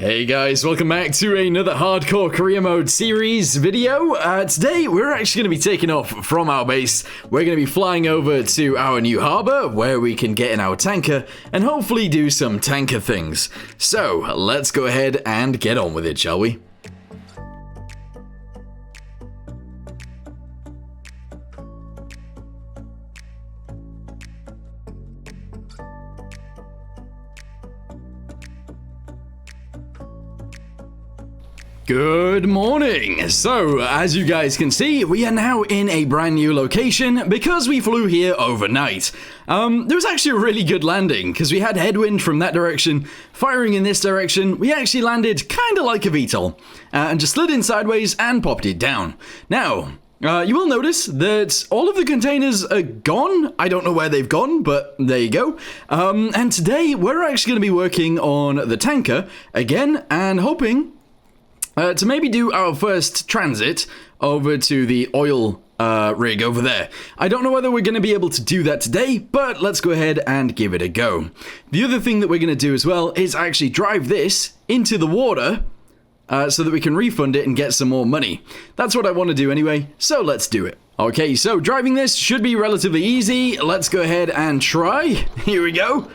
Hey guys, welcome back to another Hardcore Career Mode series video. Today we're actually going to be taking off from our base. We're going to be flying over to our new harbor where we can get in our tanker and hopefully do some tanker things. So let's go ahead and get on with it, shall we? Good morning! So, as you guys can see, we are now in a brand new location because we flew here overnight. There was actually a really good landing because we had headwind from that direction, firing in this direction. We actually landed kind of like a VTOL and just slid in sideways and popped it down. Now, you will notice that all of the containers are gone. I don't know where they've gone, but there you go. And today, we're actually going to be working on the tanker again and hoping to maybe do our first transit over to the oil rig over there. I don't know whether we're going to be able to do that today, but let's go ahead and give it a go. The other thing that we're going to do as well is actually drive this into the water so that we can refund it and get some more money. That's what I want to do anyway, so let's do it. Okay, so driving this should be relatively easy. Let's go ahead and try. Here we go.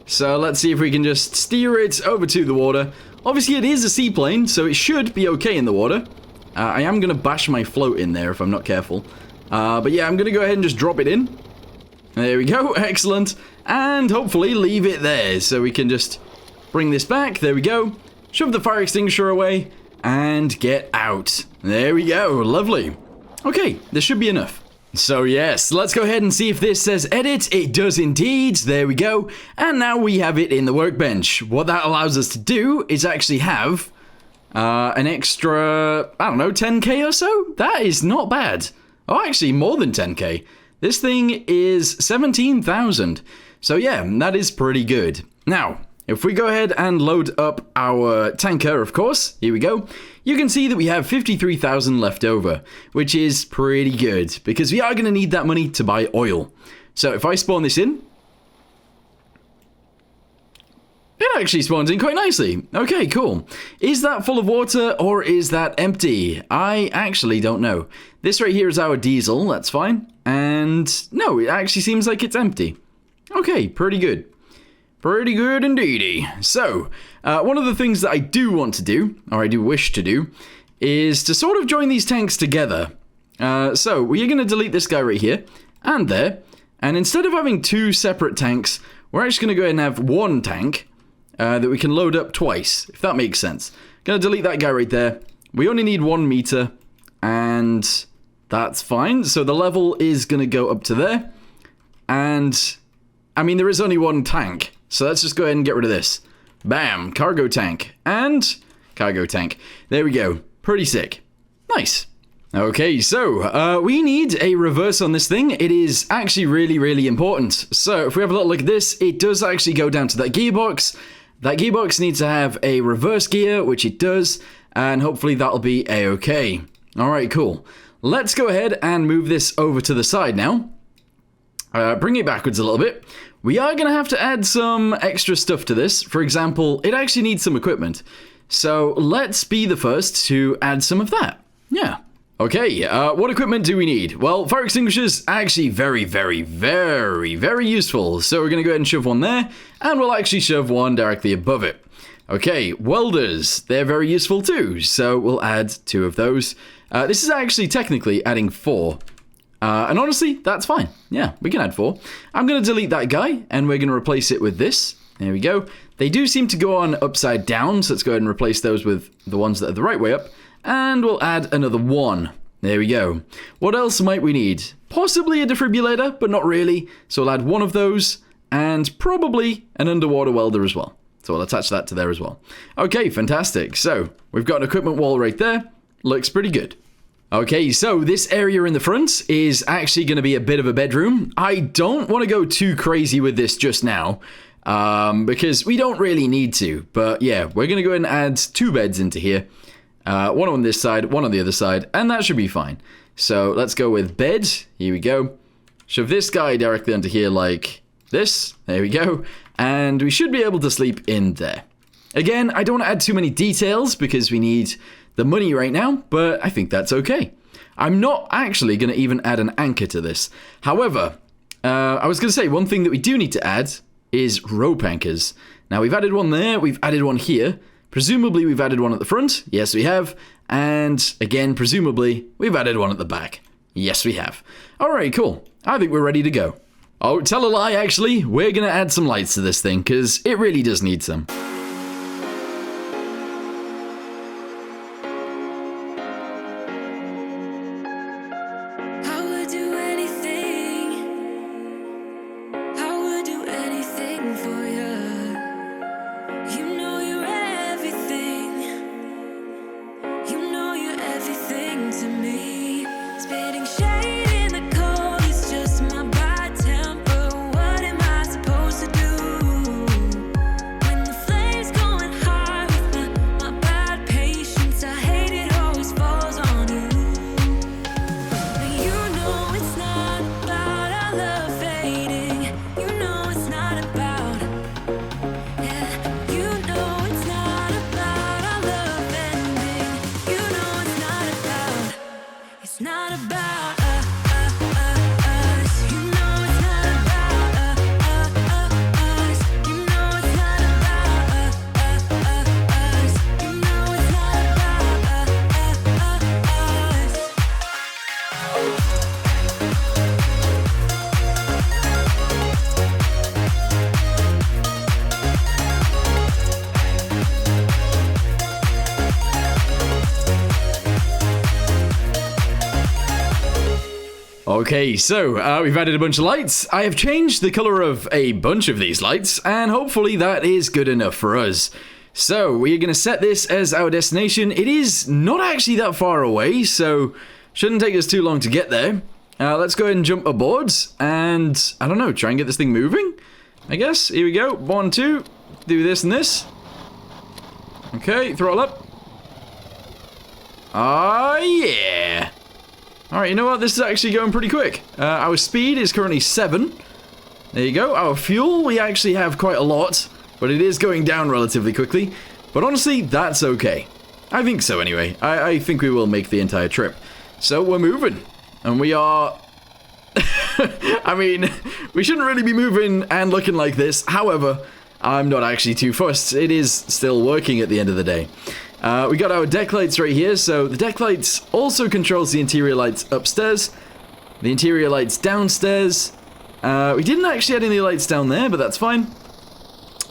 So let's see if we can just steer it over to the water. Obviously, it is a seaplane, so it should be okay in the water. I am going to bash my float in there if I'm not careful. But yeah, I'm going to go ahead and just drop it in. There we go. Excellent. And hopefully leave it there so we can just bring this back. There we go. Shove the fire extinguisher away and get out. There we go. Lovely. Okay, this should be enough. So yes, let's go ahead and see if this says edit. It does indeed. There we go. And now we have it in the workbench. What that allows us to do is actually have an extra, I don't know, 10k or so? That is not bad. Oh, actually more than 10k. This thing is 17,000. So yeah, that is pretty good. Now, if we go ahead and load up our tanker, of course, here we go, you can see that we have 53,000 left over, which is pretty good, because we are going to need that money to buy oil. So if I spawn this in, it actually spawns in quite nicely. Okay, cool. Is that full of water, or is that empty? I actually don't know. This right here is our diesel, that's fine. And no, it actually seems like it's empty. Okay, pretty good. Pretty good indeedy. So, one of the things that I do want to do, or I do wish to do, is to sort of join these tanks together. So, we're going to delete this guy right here, and there, and instead of having two separate tanks, we're actually going to go ahead and have one tank that we can load up twice, if that makes sense. Going to delete that guy right there. We only need 1 meter, and that's fine. So, the level is going to go up to there, and I mean, there is only one tank. So let's just go ahead and get rid of this. Bam, cargo tank and cargo tank. There we go. Pretty sick. Nice. Okay, so we need a reverse on this thing. It is actually really, really important. So if we have a little look at this, it does actually go down to that gearbox. That gearbox needs to have a reverse gear, which it does, and hopefully that'll be a-okay. All right, cool. Let's go ahead and move this over to the side now. Bring it backwards a little bit. We are going to have to add some extra stuff to this. For example, it actually needs some equipment. So let's be the first to add some of that. Yeah. Okay, what equipment do we need? Well, fire extinguishers are actually very, very, very, very useful. So we're going to go ahead and shove one there, and we'll actually shove one directly above it. Okay, welders, they're very useful too. So we'll add 2 of those. This is actually technically adding 4. And honestly, that's fine. Yeah, we can add 4. I'm going to delete that guy, and we're going to replace it with this. There we go. They do seem to go on upside down, so let's go ahead and replace those with the ones that are the right way up. And we'll add another 1. There we go. What else might we need? Possibly a defibrillator, but not really. So we'll add 1 of those, and probably an underwater welder as well. So we'll attach that to there as well. Okay, fantastic. So we've got an equipment wall right there. Looks pretty good. Okay, so this area in the front is actually going to be a bit of a bedroom. I don't want to go too crazy with this just now, because we don't really need to. But yeah, we're going to go ahead and add 2 beds into here. One on this side, one on the other side, and that should be fine. So let's go with bed. Here we go. Shove this guy directly onto here like this. There we go. And we should be able to sleep in there. Again, I don't want to add too many details because we need the money right now, but I think that's okay. I'm not actually going to even add an anchor to this. However, I was going to say one thing that we do need to add is rope anchors. Now, we've added one there, we've added one here. Presumably, we've added one at the front. Yes, we have. And again, presumably, we've added one at the back. Yes, we have. All right, cool. I think we're ready to go. Oh, tell a lie, actually. We're going to add some lights to this thing because it really does need some. Okay, so we've added a bunch of lights. I have changed the color of a bunch of these lights, and hopefully that is good enough for us. So we're going to set this as our destination. It is not actually that far away, so shouldn't take us too long to get there. Let's go ahead and jump aboard, and I don't know, try and get this thing moving, I guess. Here we go. 1, 2, do this and this. Okay, throttle up. Ah, yeah. Alright, you know what? This is actually going pretty quick. Our speed is currently 7. There you go. Our fuel, we actually have quite a lot, but it is going down relatively quickly. But honestly, that's okay. I think so anyway. I think we will make the entire trip. So we're moving. And we are... I mean, we shouldn't really be moving and looking like this. However, I'm not actually too fussed. It is still working at the end of the day. We got our deck lights right here, so the deck lights also controls the interior lights upstairs, the interior lights downstairs. We didn't actually add any lights down there, but that's fine.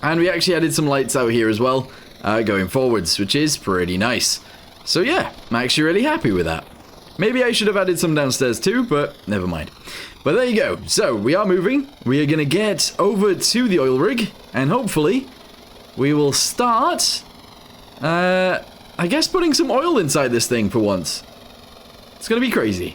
And we actually added some lights out here as well, going forwards, which is pretty nice. So yeah, I'm actually really happy with that. Maybe I should have added some downstairs too, but never mind. But there you go. So we are moving. We are going to get over to the oil rig, and hopefully we will start... I guess putting some oil inside this thing for once. It's gonna be crazy.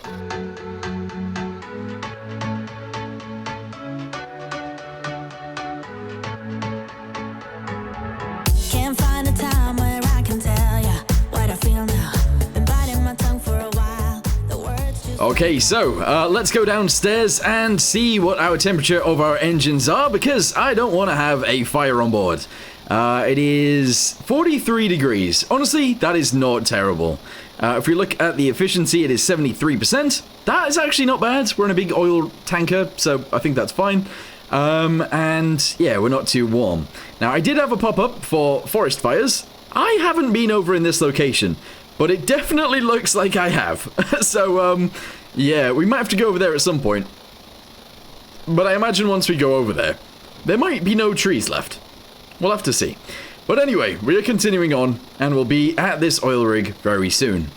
Can't find a time where I can tell ya what I feel now. Been biting my tongue for a while. The words just... Okay, so let's go downstairs and see what our temperature of our engines are, because I don't want to have a fire on board. It is 43 degrees. Honestly, that is not terrible. If we look at the efficiency, it is 73%. That is actually not bad. We're in a big oil tanker, so I think that's fine. And yeah, we're not too warm. Now, I did have a pop-up for forest fires. I haven't been over in this location, but it definitely looks like I have. So, yeah, we might have to go over there at some point. But I imagine once we go over there, there might be no trees left. We'll have to see. But anyway, we are continuing on, and we'll be at this oil rig very soon.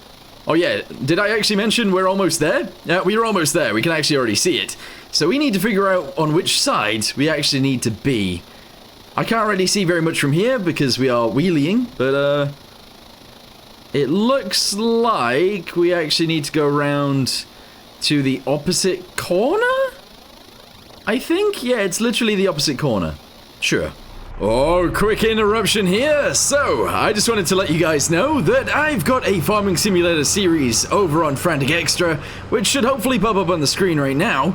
Oh yeah, did I actually mention we're almost there? Yeah, we are almost there. We can actually already see it. So we need to figure out on which side we actually need to be. I can't really see very much from here because we are wheeling, but it looks like we actually need to go around to the opposite corner? I think? Yeah, it's literally the opposite corner. Sure. Oh, quick interruption here. So, I just wanted to let you guys know that I've got a farming simulator series over on Frantic Extra, which should hopefully pop up on the screen right now,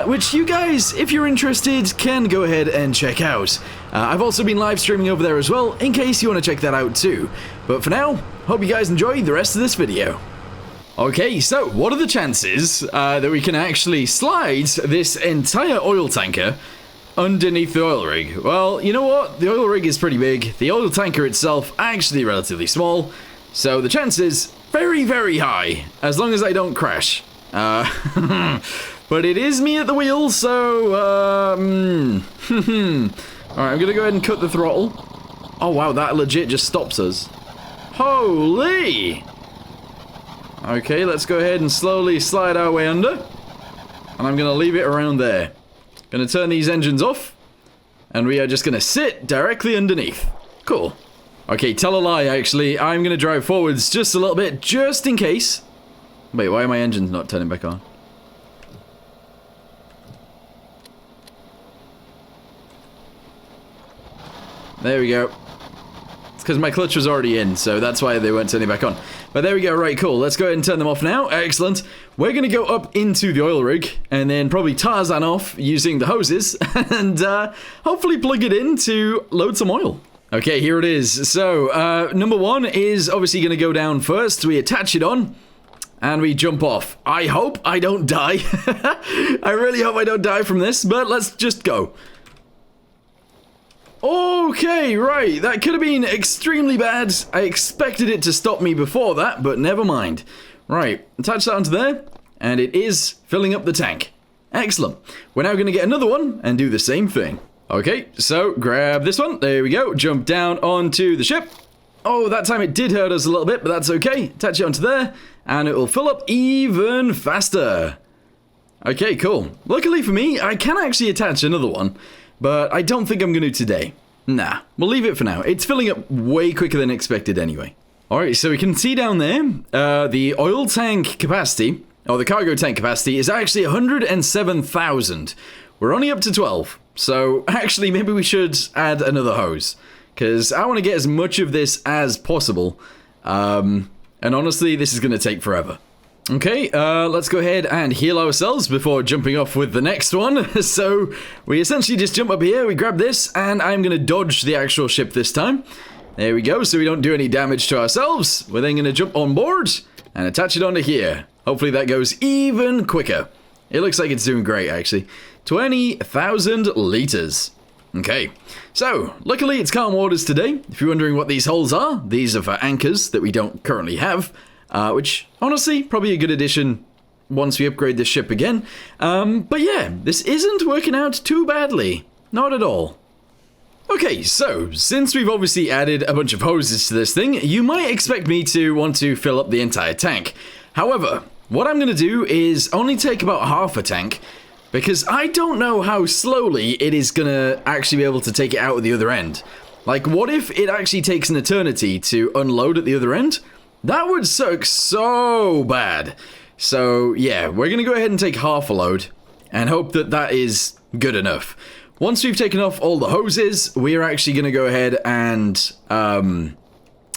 which you guys, if you're interested, can go ahead and check out. I've also been live streaming over there as well, in case you want to check that out too. But for now, hope you guys enjoy the rest of this video. Okay, so what are the chances that we can actually slide this entire oil tanker underneath the oil rig? Well, you know what? The oil rig is pretty big. The oil tanker itself actually relatively small. So the chance is very, very high, as long as I don't crash. But it is me at the wheel, so, Alright, I'm gonna go ahead and cut the throttle. Oh wow, that legit just stops us. Holy! Okay, let's go ahead and slowly slide our way under. And I'm gonna leave it around there. Gonna turn these engines off, and we are just gonna sit directly underneath. Cool. Okay, tell a lie, actually. I'm gonna drive forwards just a little bit, just in case. Wait, why are my engines not turning back on? There we go. It's because my clutch was already in, so that's why they weren't turning back on. But there we go, right, cool. Let's go ahead and turn them off now. Excellent. We're going to go up into the oil rig, and then probably Tarzan off using the hoses, and hopefully plug it in to load some oil. Okay, here it is. So, number one is obviously going to go down first. We attach it on, and we jump off. I hope I don't die. I really hope I don't die from this, but let's just go. Okay, right, that could have been extremely bad. I expected it to stop me before that, but never mind. Right, attach that onto there, and it is filling up the tank. Excellent. We're now going to get another one and do the same thing. Okay, so grab this one. There we go. Jump down onto the ship. Oh, that time it did hurt us a little bit, but that's okay. Attach it onto there, and it will fill up even faster. Okay, cool. Luckily for me, I can actually attach another one. But I don't think I'm going to today. Nah, we'll leave it for now. It's filling up way quicker than expected anyway. Alright, so we can see down there, the oil tank capacity, or the cargo tank capacity, is actually 107,000. We're only up to 12. So actually, maybe we should add another hose. Because I want to get as much of this as possible. And honestly, this is going to take forever. Okay, let's go ahead and heal ourselves before jumping off with the next one. So, we essentially just jump up here, we grab this, and I'm going to dodge the actual ship this time. There we go, so we don't do any damage to ourselves. We're then going to jump on board and attach it onto here. Hopefully that goes even quicker. It looks like it's doing great, actually. 20,000 liters. Okay, so, luckily it's calm waters today. If you're wondering what these holes are, these are for anchors that we don't currently have. Which, honestly, probably a good addition once we upgrade this ship again. But yeah, this isn't working out too badly. Not at all. Okay, so, since we've obviously added a bunch of hoses to this thing, you might expect me to want to fill up the entire tank. However, what I'm going to do is only take about half a tank, because I don't know how slowly it is going to actually be able to take it out at the other end. Like, what if it actually takes an eternity to unload at the other end? That would suck so bad. So, yeah, we're going to go ahead and take half a load and hope that that is good enough. Once we've taken off all the hoses, we're actually going to go ahead and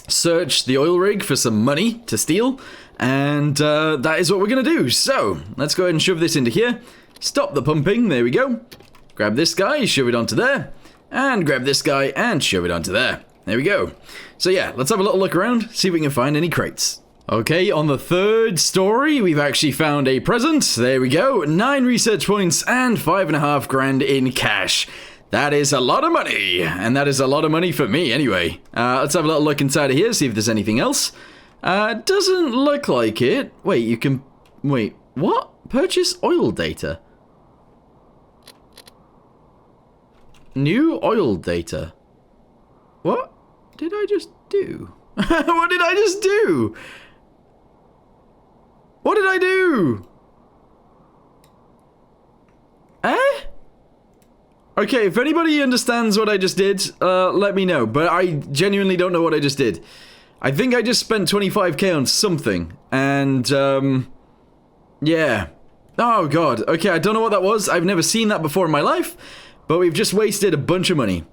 search the oil rig for some money to steal. And that is what we're going to do. So, let's go ahead and shove this into here. Stop the pumping. There we go. Grab this guy, shove it onto there. And grab this guy and shove it onto there. There we go. So yeah, let's have a little look around, see if we can find any crates. Okay, on the third story, we've actually found a present. There we go. 9 research points and 5.5 grand in cash. That is a lot of money. And that is a lot of money for me anyway. Let's have a little look inside of here, see if there's anything else. Doesn't look like it. Wait, you can... Wait, what? Purchase oil data. New oil data. What did I just do? What did I just do? What did I do? Eh? Okay, if anybody understands what I just did, let me know. But I genuinely don't know what I just did. I think I just spent 25k on something. And, yeah. Oh, God. Okay, I don't know what that was. I've never seen that before in my life. But we've just wasted a bunch of money.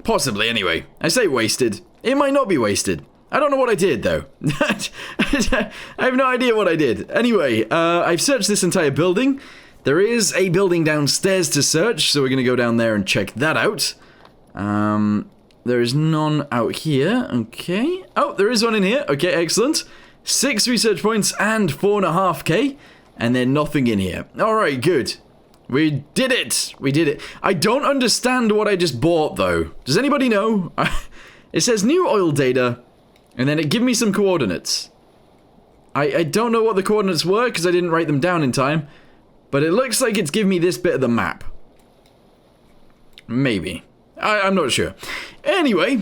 Possibly, anyway. I say wasted. It might not be wasted. I don't know what I did, though. I have no idea what I did. Anyway, I've searched this entire building. There is a building downstairs to search, so we're going to go down there and check that out. There is none out here. Okay. Oh, there is one in here. Okay, excellent. 6 research points and 4.5k. And then nothing in here. Alright, good. We did it. We did it. I don't understand what I just bought, though. Does anybody know? It says new oil data. And then it gives me some coordinates. I don't know what the coordinates were, because I didn't write them down in time. But it looks like it's giving me this bit of the map. Maybe. I'm not sure. Anyway,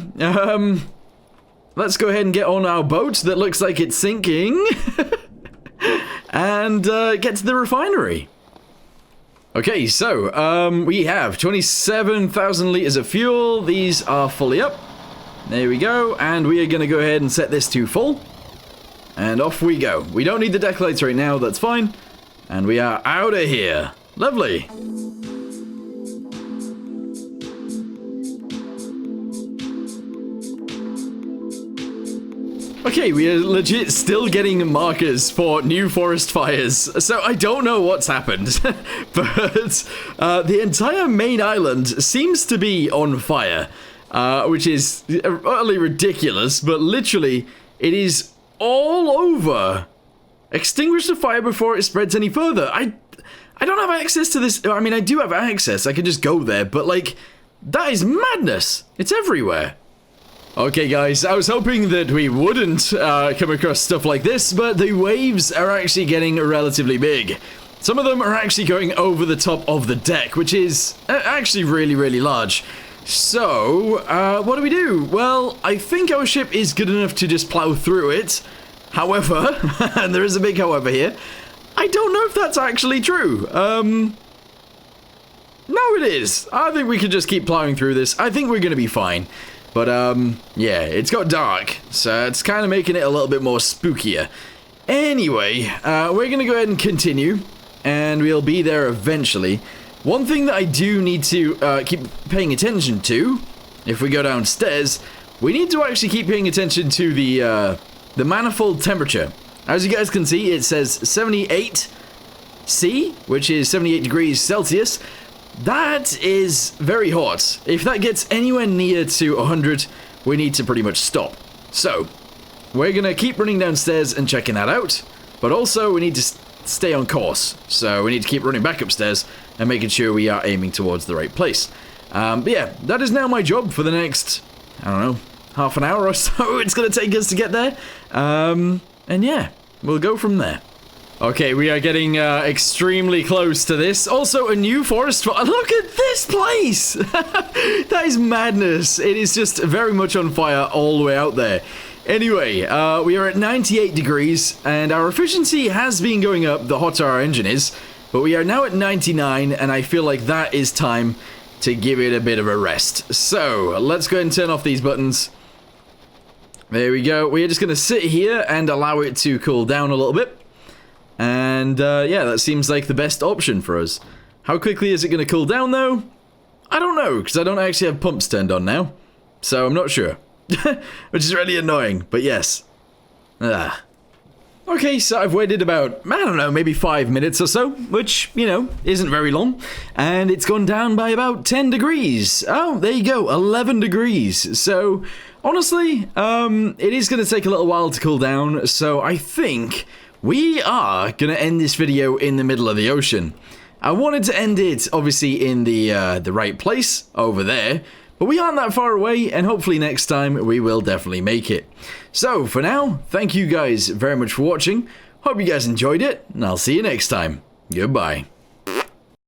let's go ahead and get on our boat that looks like it's sinking. And get to the refinery. Okay, so, we have 27,000 liters of fuel. These are fully up. There we go. And we are going to go ahead and set this to full. And off we go. We don't need the deck lights right now, that's fine. And we are out of here. Lovely. Okay, we are legit still getting markers for new forest fires, so I don't know what's happened, but the entire main island seems to be on fire, which is utterly ridiculous, but literally, it is all over. Extinguish the fire before it spreads any further. I don't have access to this. I mean, I do have access. I can just go there, but like, that is madness. It's everywhere. Okay, guys, I was hoping that we wouldn't come across stuff like this, but the waves are actually getting relatively big. Some of them are actually going over the top of the deck, which is actually really, really large. So, what do we do? Well, I think our ship is good enough to just plow through it. However, and there is a big however here, I don't know if that's actually true. No, it is. I think we could just keep plowing through this. I think we're going to be fine. But, yeah, it's got dark, so it's kind of making it a little bit more spookier. Anyway, we're going to go ahead and continue, and we'll be there eventually. One thing that I do need to keep paying attention to, if we go downstairs, we need to actually keep paying attention to the manifold temperature. As you guys can see, it says 78 C, which is 78 degrees Celsius. That is very hot. If that gets anywhere near to 100, we need to pretty much stop. So, we're going to keep running downstairs and checking that out, but also we need to stay on course. So we need to keep running back upstairs and making sure we are aiming towards the right place. But yeah, that is now my job for the next, I don't know, half an hour or so it's going to take us to get there. And yeah, we'll go from there. Okay, we are getting extremely close to this. Also, a new forest fire. Look at this place! That is madness. It is just very much on fire all the way out there. Anyway, we are at 98 degrees, and our efficiency has been going up the hotter our engine is, but we are now at 99, and I feel like that is time to give it a bit of a rest. So, let's go ahead and turn off these buttons. There we go. We are just going to sit here and allow it to cool down a little bit. And, yeah, that seems like the best option for us. How quickly is it going to cool down, though? I don't know, because I don't actually have pumps turned on now. So, I'm not sure. Which is really annoying, but yes. Okay, so I've waited about, I don't know, maybe 5 minutes or so, which, you know, isn't very long. And it's gone down by about 10 degrees. Oh, there you go, 11 degrees. So, honestly, it is going to take a little while to cool down, so I think we are going to end this video in the middle of the ocean. I wanted to end it, obviously, in the right place, over there, but we aren't that far away, and hopefully next time we will definitely make it. So, for now, thank you guys very much for watching. Hope you guys enjoyed it, and I'll see you next time. Goodbye.